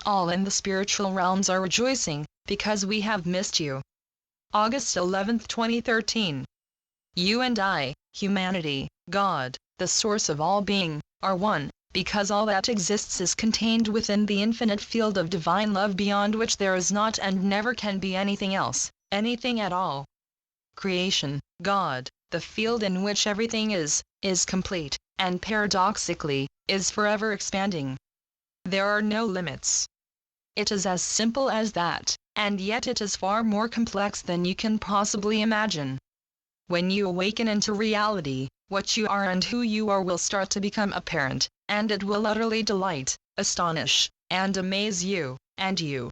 all in the spiritual realms are rejoicing, because we have missed you. August 11, 2013. You and I, humanity, God, the source of all being, are one, because all that exists is contained within the infinite field of divine love beyond which there is not and never can be anything else, anything at all. Creation, God, the field in which everything is complete, and paradoxically, is forever expanding. There are no limits. It is as simple as that, and yet it is far more complex than you can possibly imagine. When you awaken into reality, what you are and who you are will start to become apparent, and it will utterly delight, astonish, and amaze you, and you.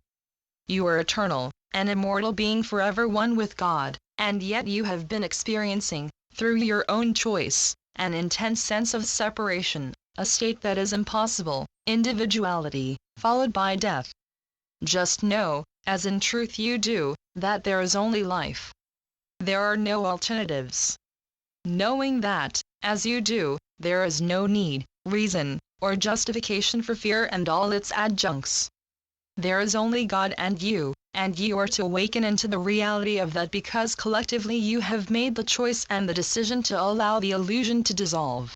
You are eternal, an immortal being forever one with God, and yet you have been experiencing, through your own choice, an intense sense of separation, a state that is impossible, individuality, followed by death. Just know, as in truth you do, that there is only life. There are no alternatives. Knowing that, as you do, there is no need, reason, or justification for fear and all its adjuncts. There is only God and you are to awaken into the reality of that because collectively you have made the choice and the decision to allow the illusion to dissolve.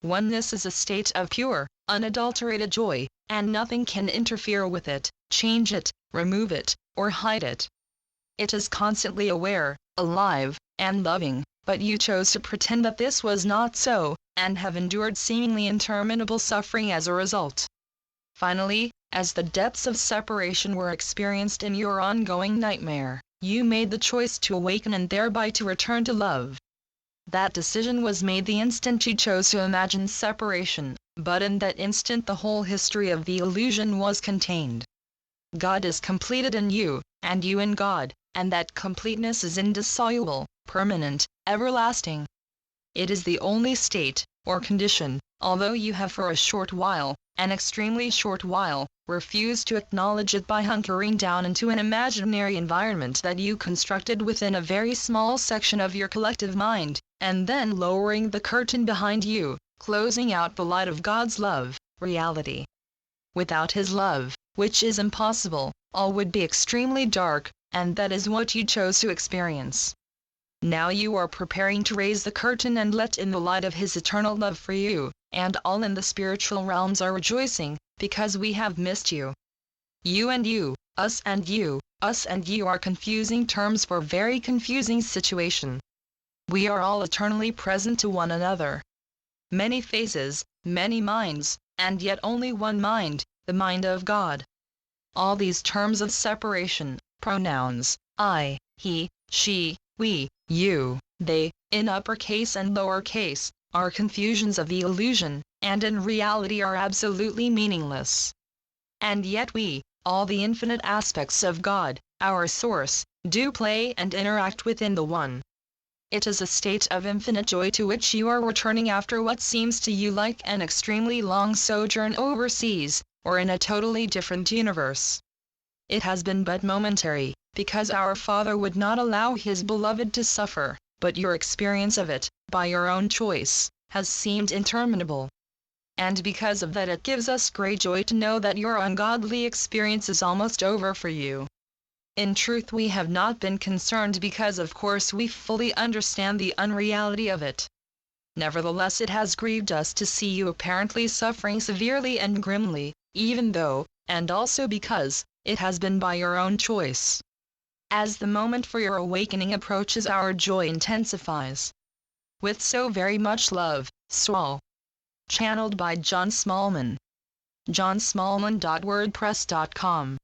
Oneness is a state of pure, unadulterated joy, and nothing can interfere with it, change it, remove it, or hide it. It is constantly aware, alive, and loving, but you chose to pretend that this was not so, and have endured seemingly interminable suffering as a result. Finally, as the depths of separation were experienced in your ongoing nightmare, you made the choice to awaken and thereby to return to love. That decision was made the instant you chose to imagine separation, but in that instant the whole history of the illusion was contained. God is completed in you, and you in God, and that completeness is indissoluble, permanent, everlasting. It is the only state, or condition, although you have for a short while, an extremely short while, refused to acknowledge it by hunkering down into an imaginary environment that you constructed within a very small section of your collective mind, and then lowering the curtain behind you, closing out the light of God's love, reality. Without His love, which is impossible, all would be extremely dark, and that is what you chose to experience. Now you are preparing to raise the curtain and let in the light of His eternal love for you, and all in the spiritual realms are rejoicing, because we have missed you. You and you, us and you are confusing terms for very confusing situation. We are all eternally present to one another. Many faces, many minds, and yet only one mind, the mind of God. All these terms of separation, pronouns, I, he, she, we, you, they, in uppercase and lowercase, are confusions of the illusion, and in reality are absolutely meaningless. And yet we, all the infinite aspects of God, our source, do play and interact within the one. It is a state of infinite joy to which you are returning after what seems to you like an extremely long sojourn overseas, or in a totally different universe. It has been but momentary, because our Father would not allow His beloved to suffer, but your experience of it, by your own choice, has seemed interminable. And because of that it gives us great joy to know that your ungodly experience is almost over for you. In truth we have not been concerned because of course we fully understand the unreality of it. Nevertheless it has grieved us to see you apparently suffering severely and grimly, even though, and also because, it has been by your own choice. As the moment for your awakening approaches our joy intensifies. With so very much love, Saul. Channeled by John Smallman. johnsmallman.wordpress.com